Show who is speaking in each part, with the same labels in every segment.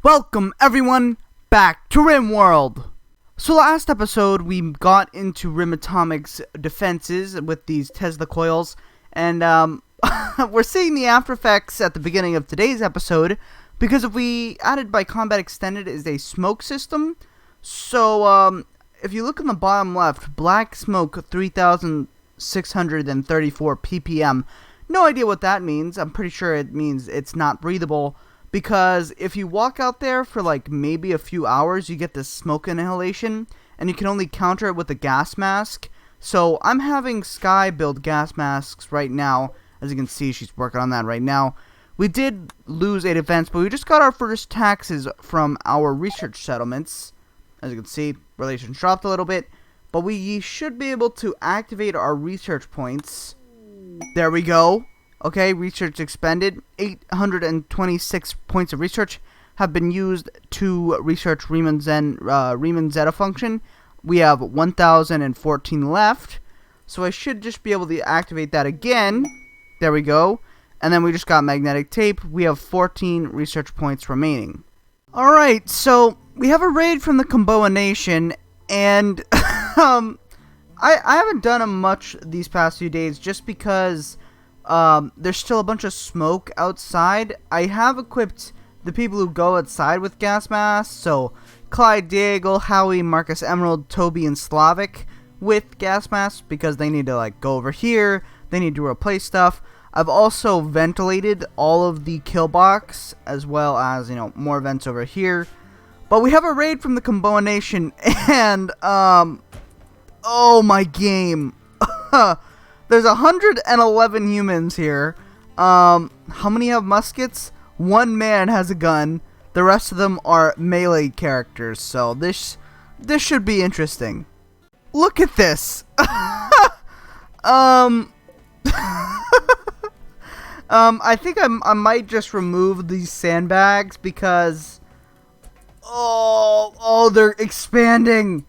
Speaker 1: Welcome everyone back to Rimworld! So last episode we got into Rimetomic's defenses with these Tesla coils, and we're seeing the after effects at the beginning of today's episode, because if we added by Combat Extended is a smoke system. So if you look in the bottom left, black smoke 3634 ppm. No idea what that means. I'm pretty sure it means it's not breathable, because if you walk out there for like maybe a few hours, you get this smoke inhalation, and you can only counter it with a gas mask. So I'm having Sky build gas masks right now. As you can see, she's working on that right now. We did lose a defense, but we just got our first taxes from our research settlements. As you can see, relations dropped a little bit, but we should be able to activate our research points. There we go. Okay, research expended. 826 points of research have been used to research Riemann Zeta function. We have 1,014 left, so I should just be able to activate that again. There we go. And then we just got magnetic tape. We have 14 research points remaining. Alright, so we have a raid from the Komboa Nation, and I haven't done much these past few days just because there's still a bunch of smoke outside. I have equipped the people who go outside with gas masks, so Clyde, Diego, Howie, Marcus Emerald, Toby, and Slavic with gas masks, because they need to like go over here, they need to replace stuff. I've also ventilated all of the kill box, as well as, you know, more vents over here. But we have a raid from the Komboa Nation, and oh my game. There's 111 humans here. How many have muskets? One man has a gun. The rest of them are melee characters. So this should be interesting. Look at this. I think I might just remove these sandbags because they're expanding.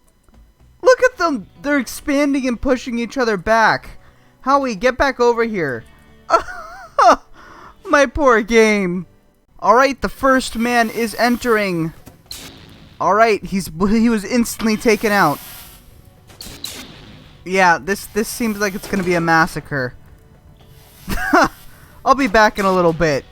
Speaker 1: Look at them. They're expanding and pushing each other back. Howie, get back over here. My poor game. Alright, the first man is entering. Alright, he was instantly taken out. Yeah, this seems like it's gonna be a massacre. I'll be back in a little bit.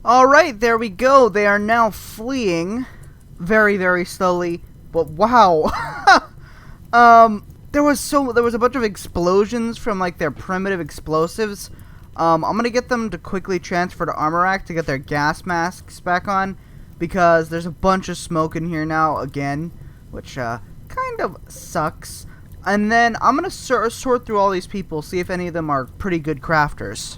Speaker 1: Alright, there we go. They are now fleeing very, very slowly. But wow. There was a bunch of explosions from like their primitive explosives. I'm gonna get them to quickly transfer to Armour Rack to get their gas masks back on, because there's a bunch of smoke in here now again, which kind of sucks. And then I'm gonna sort through all these people, see if any of them are pretty good crafters.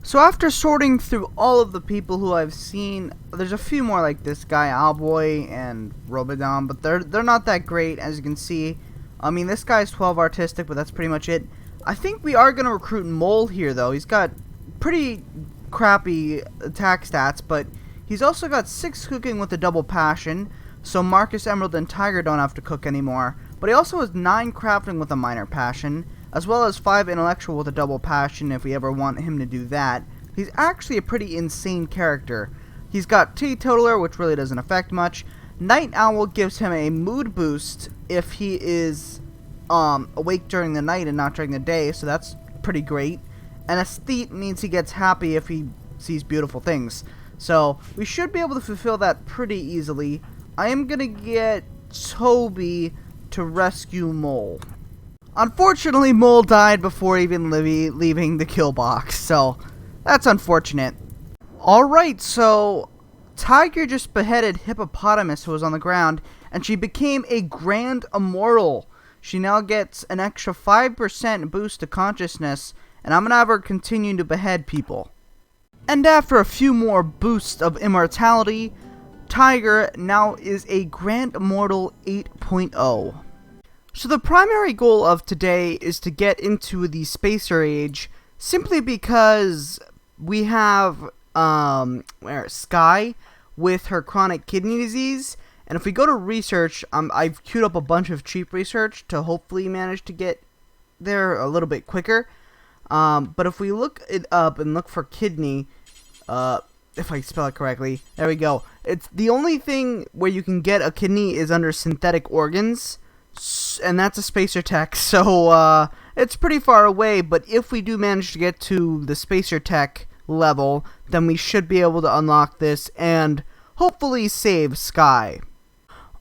Speaker 1: So after sorting through all of the people who I've seen, there's a few more like this guy Owlboy and Robodom, but they're not that great, as you can see. I mean, this guy's 12 artistic, but that's pretty much it. I think we are gonna recruit Mole here though. He's got pretty crappy attack stats, but he's also got 6 cooking with a double passion, so Marcus, Emerald, and Tiger don't have to cook anymore. But he also has 9 crafting with a minor passion, as well as 5 intellectual with a double passion if we ever want him to do that. He's actually a pretty insane character. He's got Teetotaler, which really doesn't affect much. Night Owl gives him a mood boost if he is awake during the night and not during the day, so that's pretty great. And Aesthete means he gets happy if he sees beautiful things. So we should be able to fulfill that pretty easily. I am going to get Toby to rescue Mole. Unfortunately, Mole died before even leaving the kill box, so that's unfortunate. Alright, so Tiger just beheaded Hippopotamus, who was on the ground, and she became a Grand Immortal. She now gets an extra 5% boost to consciousness, and I'm going to have her continue to behead people. And after a few more boosts of immortality, Tiger now is a Grand Immortal 8.0. So the primary goal of today is to get into the Spacer Age, simply because we have Sky with her chronic kidney disease, and if we go to research, I've queued up a bunch of cheap research to hopefully manage to get there a little bit quicker. But if we look it up and look for kidney, if I spell it correctly, there we go. It's the only thing where you can get a kidney is under synthetic organs, and that's a Spacer Tech, so it's pretty far away. But if we do manage to get to the Spacer Tech level, then we should be able to unlock this and hopefully save Sky.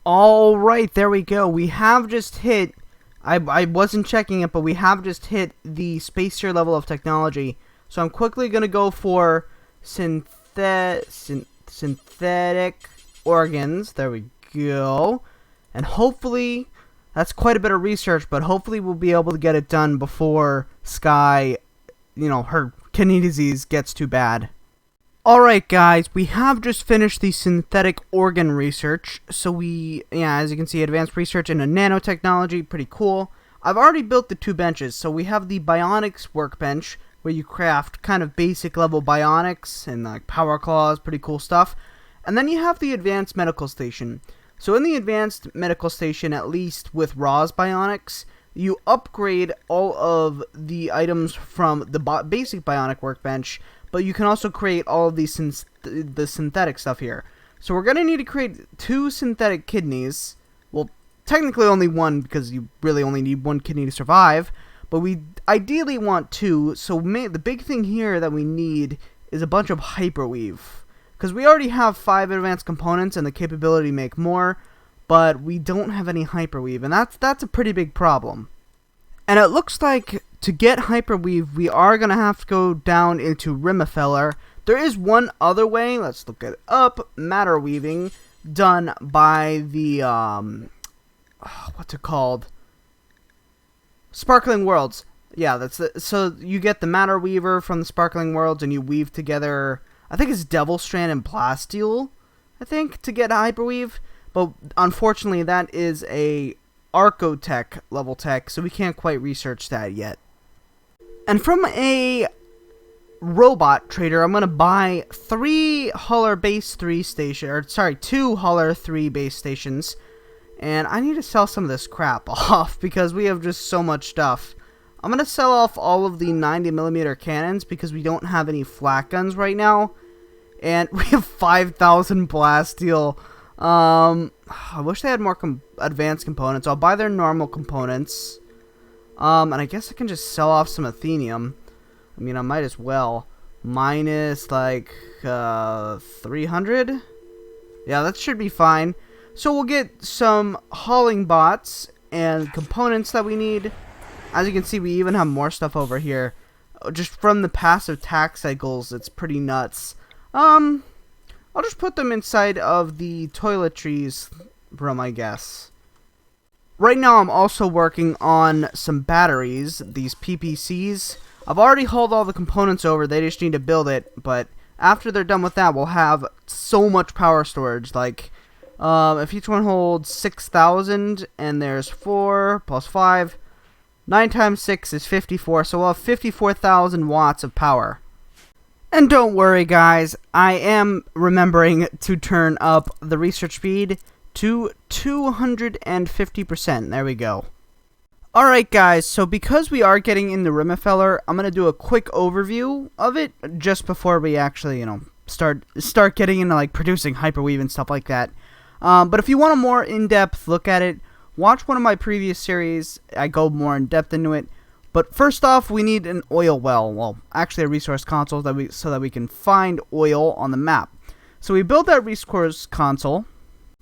Speaker 1: Alright, there we go. We have just hit, I wasn't checking it, but we have just hit the Spacer level of technology. So I'm quickly going to go for synthetic organs. There we go. And hopefully, that's quite a bit of research, but hopefully we'll be able to get it done before Sky, her kidney disease gets too bad. Alright guys, we have just finished the synthetic organ research. So as you can see, advanced research into nanotechnology, pretty cool. I've already built the 2 benches. So we have the bionics workbench, where you craft kind of basic level bionics and like power claws, pretty cool stuff. And then you have the advanced medical station. So in the advanced medical station, at least with Raw's bionics, you upgrade all of the items from the basic bionic workbench, but you can also create all of the synthetic stuff here. So we're going to need to create 2 synthetic kidneys. Well, technically only 1, because you really only need 1 kidney to survive. But we ideally want 2, so the big thing here that we need is a bunch of hyperweave. Because we already have 5 advanced components and the capability to make more, but we don't have any hyperweave, and that's a pretty big problem. And it looks like to get hyperweave, we are going to have to go down into Rimefeller. There is one other way, let's look it up, matter weaving, done by the, what's it called? Sparkling Worlds. Yeah, so you get the Matter Weaver from the Sparkling Worlds, and you weave together, I think it's Devil Strand and Plasteel, to get Hyperweave. But unfortunately, that is a Archotech level tech, so we can't quite research that yet. And from a robot trader, I'm going to buy 2 Huller 3 base stations. And I need to sell some of this crap off because we have just so much stuff. I'm going to sell off all of the 90mm cannons because we don't have any flak guns right now. And we have 5,000 Plasteel. I wish they had more advanced components. I'll buy their normal components. And I guess I can just sell off some Athenium. I mean, I might as well. minus like 300. Yeah, that should be fine. So we'll get some hauling bots and components that we need. As you can see, we even have more stuff over here. Just from the passive tax cycles, it's pretty nuts. I'll just put them inside of the toiletries room, I guess. Right now, I'm also working on some batteries, these PPCs. I've already hauled all the components over, they just need to build it, but after they're done with that, we'll have so much power storage. Like, if each one holds 6,000, and there's 4 plus 5, 9 times 6 is 54, so we'll have 54,000 watts of power. And don't worry, guys, I am remembering to turn up the research speed to 250%. There we go. Alright, guys, so because we are getting in the Rimefeller, I'm going to do a quick overview of it just before we actually, start getting into, like, producing hyperweave and stuff like that. But if you want a more in-depth look at it, watch one of my previous series. I go more in-depth into it. But first off, we need an oil well. Well, actually a resource console so that we can find oil on the map. So we build that resource console.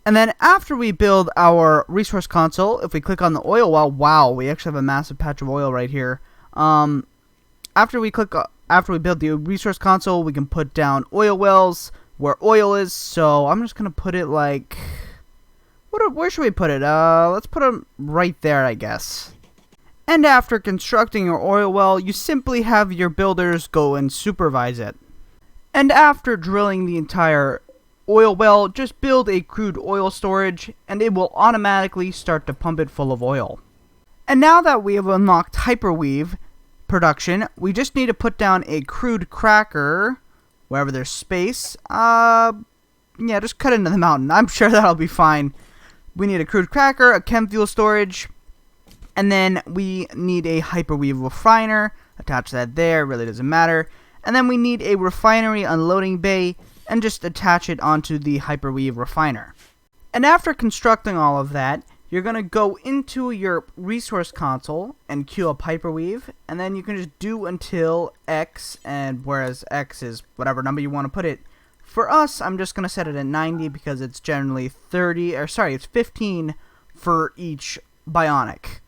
Speaker 1: And then after we build our resource console, if we click on the oil well, wow, we actually have a massive patch of oil right here. After we build the resource console, we can put down oil wells where oil is. So I'm just gonna put it like, where should we put it? Let's put them right there, I guess. And after constructing your oil well, you simply have your builders go and supervise it. And after drilling the entire oil well, just build a crude oil storage, and it will automatically start to pump it full of oil. And now that we have unlocked hyperweave production, we just need to put down a crude cracker wherever there's space. Yeah, just cut into the mountain. I'm sure that'll be fine. We need a crude cracker, a chem fuel storage, and then we need a hyperweave refiner. Attach that there, really doesn't matter. And then we need a refinery unloading bay, and just attach it onto the hyperweave refiner. And after constructing all of that, you're going to go into your resource console and queue up hyperweave, and then you can just do until X, and whereas X is whatever number you want to put it. For us, I'm just going to set it at 90 because it's generally it's 15 for each bionic.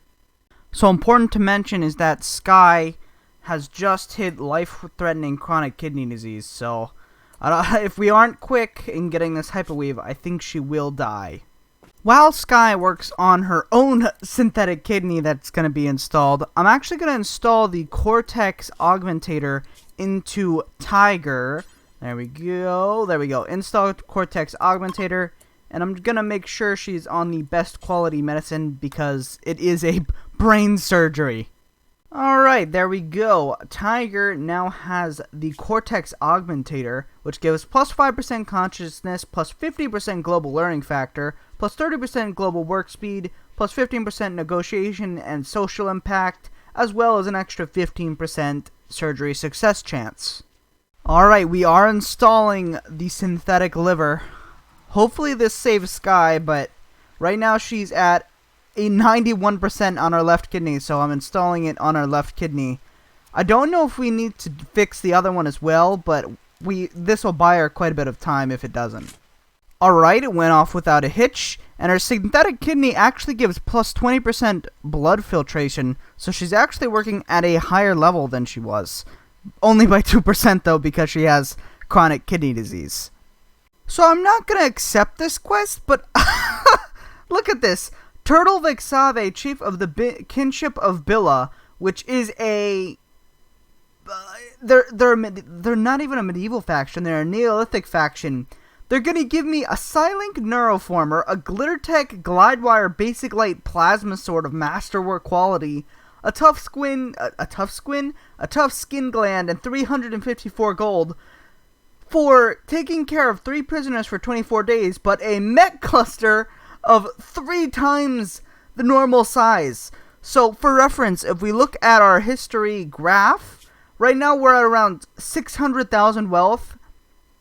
Speaker 1: So important to mention is that Sky has just hit life-threatening chronic kidney disease, so if we aren't quick in getting this hyperweave, I think she will die. While Sky works on her own synthetic kidney that's going to be installed, I'm actually going to install the Cortex Augmentator into Tiger. There we go. Install Cortex Augmentator. And I'm going to make sure she's on the best quality medicine because it is a brain surgery. Alright, there we go. Tiger now has the Cortex Augmentator, which gives plus 5% consciousness, plus 50% global learning factor, plus 30% global work speed, plus 15% negotiation and social impact, as well as an extra 15% surgery success chance. Alright, we are installing the synthetic liver. Hopefully this saves Sky, but right now she's at a 91% on our left kidney, so I'm installing it on our left kidney. I don't know if we need to fix the other one as well, but this will buy her quite a bit of time if it doesn't. Alright, it went off without a hitch, and her synthetic kidney actually gives plus 20% blood filtration, so she's actually working at a higher level than she was. Only by 2% though, because she has chronic kidney disease. So I'm not going to accept this quest, but look at this. Turtle Vexave, chief of the kinship of Billa, which is a... They're not even a medieval faction, they're a Neolithic faction. They're gonna give me a Psylink Neuroformer, a Glittertech Glidewire Basic Light Plasma Sword of Masterwork quality, a tough skin gland, and 354 gold for taking care of 3 prisoners for 24 days, but a mech cluster of 3 times the normal size. So for reference, if we look at our history graph, right now we're at around 600,000 wealth.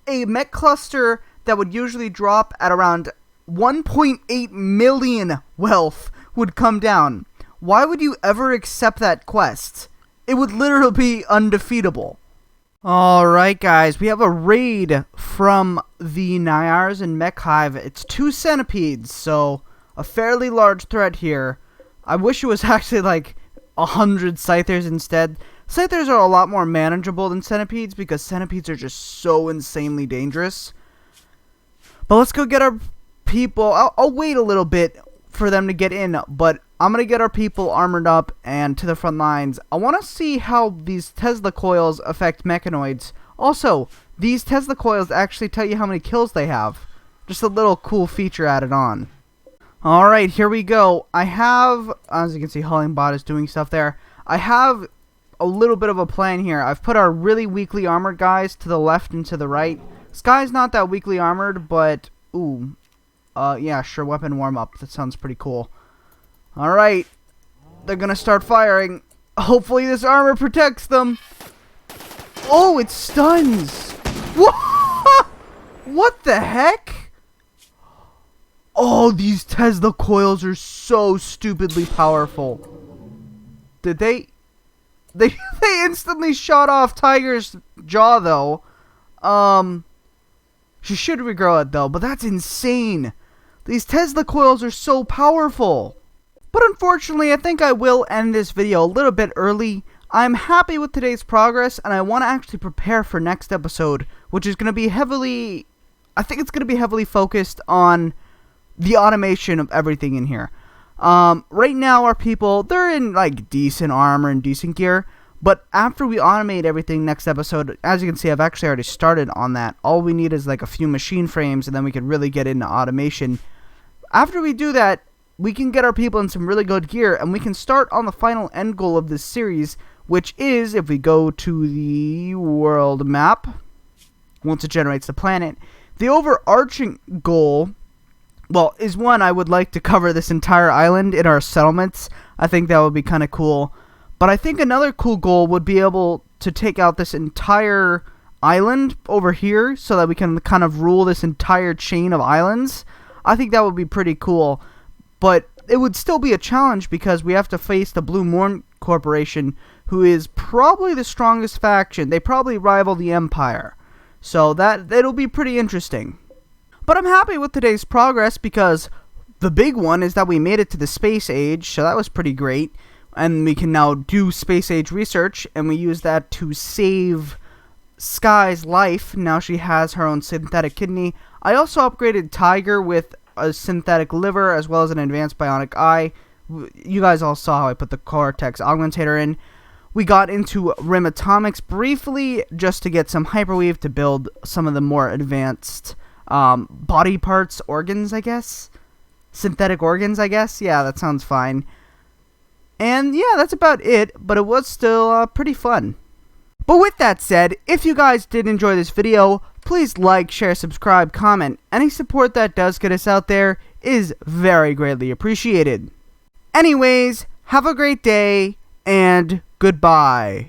Speaker 1: A mech cluster that would usually drop at around 1.8 million wealth would come down. Why would you ever accept that quest? It would literally be undefeatable. Alright guys, we have a raid from the Nyars and Mech Hive. It's 2 centipedes, so a fairly large threat here. I wish it was actually like 100 scythers instead. Scythers are a lot more manageable than centipedes because centipedes are just so insanely dangerous. But let's go get our people. I'll wait a little bit for them to get in, but I'm going to get our people armored up and to the front lines. I want to see how these Tesla coils affect mechanoids. Also, these Tesla coils actually tell you how many kills they have. Just a little cool feature added on. Alright, here we go. I have, as you can see, Hullingbot is doing stuff there. I have a little bit of a plan here. I've put our really weakly armored guys to the left and to the right. This guy's not that weakly armored, but, ooh. Yeah, sure, weapon warm-up. That sounds pretty cool. Alright. They're gonna start firing. Hopefully this armor protects them. Oh, it stuns. What the heck? Oh, these Tesla coils are so stupidly powerful. Did they instantly shot off Tiger's jaw, though. She should regrow it, though, but that's insane. These Tesla coils are so powerful. But unfortunately, I think I will end this video a little bit early. I'm happy with today's progress, and I want to actually prepare for next episode, which is going to be heavily... I think it's going to be heavily focused on the automation of everything in here. Right now, our people, they're in, like, decent armor and decent gear. But after we automate everything next episode, as you can see, I've actually already started on that. All we need is, like, a few machine frames, and then we can really get into automation. After we do that, we can get our people in some really good gear, and we can start on the final end goal of this series, which is, if we go to the world map, once it generates the planet, the overarching goal, well, is one, I would like to cover this entire island in our settlements. I think that would be kind of cool. But I think another cool goal would be able to take out this entire island over here so that we can kind of rule this entire chain of islands. I think that would be pretty cool. But it would still be a challenge because we have to face the Blue Morn Corporation, who is probably the strongest faction. They probably rival the Empire. So it'll be pretty interesting. But I'm happy with today's progress because the big one is that we made it to the space age, so that was pretty great. And we can now do space age research, and we use that to save Sky's life. Now she has her own synthetic kidney. I also upgraded Tiger with a synthetic liver as well as an advanced bionic eye. You guys all saw how I put the Cortex augmentator in. We got into Rimatomics briefly just to get some hyperweave to build some of the more advanced body parts, organs, I guess. Synthetic organs, I guess. Yeah, that sounds fine. And yeah, that's about it, but it was still pretty fun. But with that said, if you guys did enjoy this video, please like, share, subscribe, comment. Any support that does get us out there is very greatly appreciated. Anyways, have a great day, and goodbye.